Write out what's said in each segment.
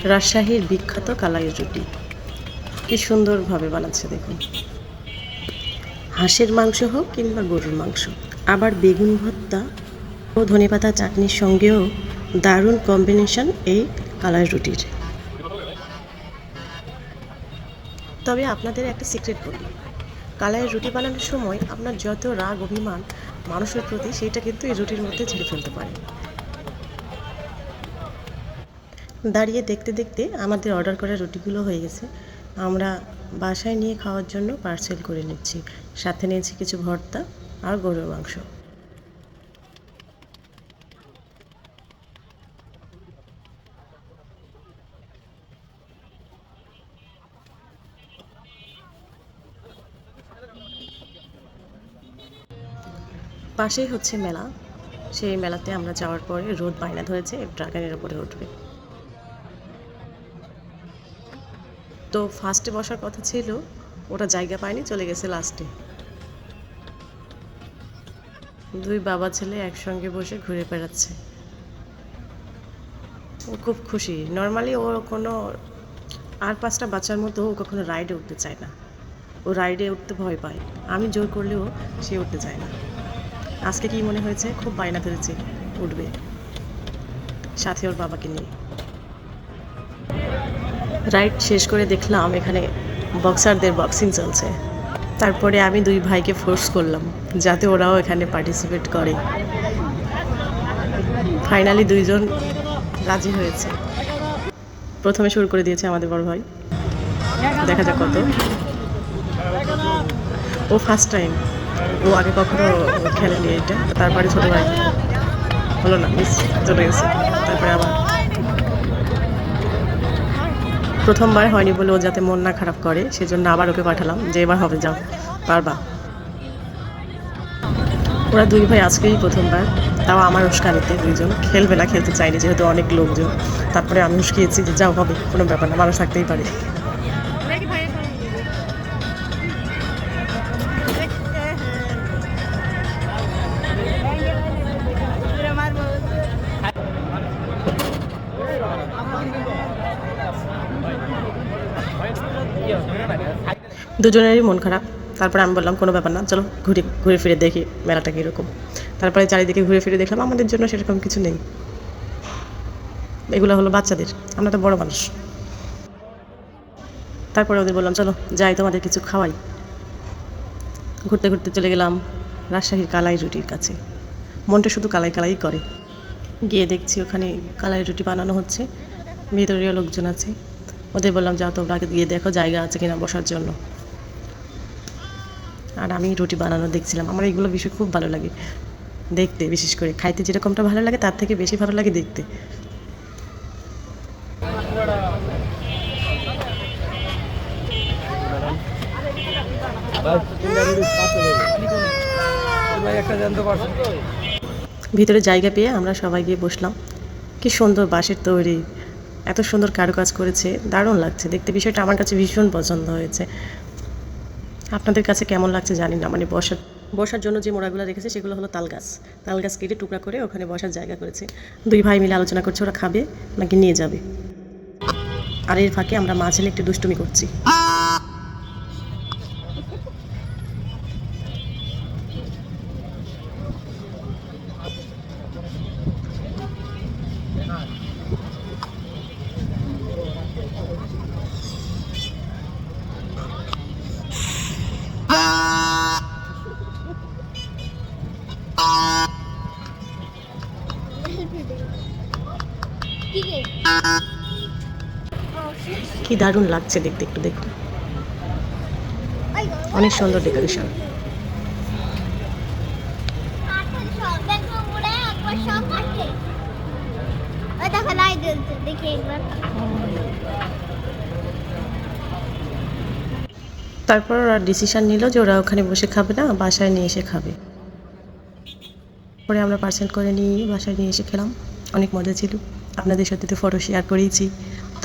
রাজশাহীর বিখ্যাত কালাই রুটি কি সুন্দরভাবে বানাচ্ছে দেখুন। হাঁসের মাংস হোক কিংবা গরুর মাংস, আবার বেগুন ভর্তা ও ধনেপাতা চাটনির সঙ্গেও দারুণ কম্বিনেশন এই কালাই রুটির। তবে আপনাদের একটা সিক্রেট বলি, কালাইয়ের রুটি বানানোর সময় আপনার যত রাগ অভিমান মানুষের প্রতি, সেইটা কিন্তু এই রুটির মধ্যে ঝেড়ে ফেলতে পারে। দাঁড়িয়ে দেখতে দেখতে আমাদের অর্ডার করা রুটিগুলো হয়ে গেছে। আমরা বাসায় নিয়ে খাওয়ার জন্য পার্সেল করে নিচ্ছি। সাথে নিয়েছি কিছু ভর্তা আর গরুর মাংস। পাশেই হচ্ছে মেলা। সেই মেলাতে আমরা যাওয়ার পরে রোদ বায়না ধরেছে ড্রাগনের উপরে উঠবে। তো ফার্স্টে বসার কথা ছিল, ওটা জায়গা পায়নি, চলে গেছে লাস্টে। দুই বাবা ছেলে একসঙ্গে বসে ঘুরে বেড়াচ্ছে। ও খুব খুশি। নর্মালি ও কোনো আর 5টা বাচ্চার মতো ও কখনো রাইডে উঠতে চায় না। ও রাইডে উঠতে ভয় পায়। আমি জোর করলেও সে উঠতে চায় না। আজকে কি মনে হয়েছে, খুব বায়না ধরেছে উঠবে, সাথে ওর বাবাকে নিয়ে। রাইড শেষ করে দেখলাম এখানে বক্সারদের বক্সিং চলছে। তারপরে আমি দুই ভাইকে ফোর্স করলাম যাতে ওরাও এখানে পার্টিসিপেট করে। ফাইনালি দুইজন রাজি হয়েছে। প্রথমে শুরু করে দিয়েছে আমাদের বড় ভাই, দেখা যাক কত। ও ফার্স্ট টাইম, ও আগে কখনো খেলেনি এটা। তারপরে ছোট ভাই হলো না, মিস চলে গেছে। তারপরে আবার প্রথমবার হয়নি বলে ও যাতে মন না খারাপ করে, সেজন্য আবার ওকে পাঠালাম যে এবার হবে, যাও পারবা। ওরা দুই ভাই আজকেই প্রথমবার, তাও আমার উস্কানিতে। দুইজন খেলবে না, খেলতে চাইনি যেহেতু অনেক লোকজন। তারপরে আমি উস্কিয়েছি যে যাও, হবে, কোনো ব্যাপার না, মানুষ থাকতেই পারে। দুজনেরই মন খারাপ। তারপরে আমি বললাম কোনো ব্যাপার না, চলো ঘুরে ঘুরে ফিরে দেখি মেলাটা কীরকম। তারপরে চারিদিকে ঘুরে ফিরে দেখলাম আমাদের জন্য সেরকম কিছু নেই। এগুলো হলো বাচ্চাদের, আমরা তো বড় মানুষ। তারপরে ওদের বললাম চলো যাই, তোমাদের কিছু খাওয়াই। ঘুরতে ঘুরতে চলে গেলাম রাজশাহীর কালাই রুটির কাছে। মনটা শুধু কালাই কালাই করে। গিয়ে দেখছি ওখানে কালাই রুটি বানানো হচ্ছে, ভেতরেও লোকজন আছে। ওদের বললাম যাও তোমরা আগে গিয়ে দেখো জায়গা আছে কিনা বসার জন্য। আর আমি রুটি বানানো দেখছিলাম। আমার এইগুলো বিষয় খুব ভালো লাগে দেখতে, বিশেষ করে খাইতে যেরকমটা ভালো লাগে তার থেকে বেশি ভালো লাগে দেখতে। ভিতরে জায়গা পেয়ে আমরা সবাই গিয়ে বসলাম। কি সুন্দর বাঁশের তৈরি, এত সুন্দর কারুকাজ করেছে, দারুণ লাগছে দেখতে। বিষয়টা আমার কাছে ভীষণ পছন্দ হয়েছে। আপনাদের কাছে কেমন লাগছে জানি না। মানে বসার জন্য যে মোড়াগুলো রেখেছে সেগুলো হলো তাল গাছ কেটে টুকরা করে ওখানে বসার জায়গা করেছে। দুই ভাই মিলে আলোচনা করছে ওরা খাবে নাকি নিয়ে যাবে। আর এর ফাঁকে আমরা মা ছেলে একটু দুষ্টুমি করছি। কি দারুণ লাগছে দেখতে, একটু দেখুন, অনেক সুন্দর ডেকোরেশন। তারপর ওরা ডিসিশন নিল যে ওরা ওখানে বসে খাবে না, বাসায় নিয়ে এসে খাবে। পরে আমরা পার্সেল করে নিয়ে বাসায় নিয়ে এসে খেলাম। অনেক মজা ছিল। আপনাদের সাথে তো ফটো শেয়ার করেইছি।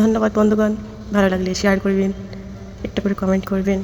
ধন্যবাদ বন্ধুগণ, ভালো লাগলে শেয়ার করবেন, একটা করে কমেন্ট করবেন।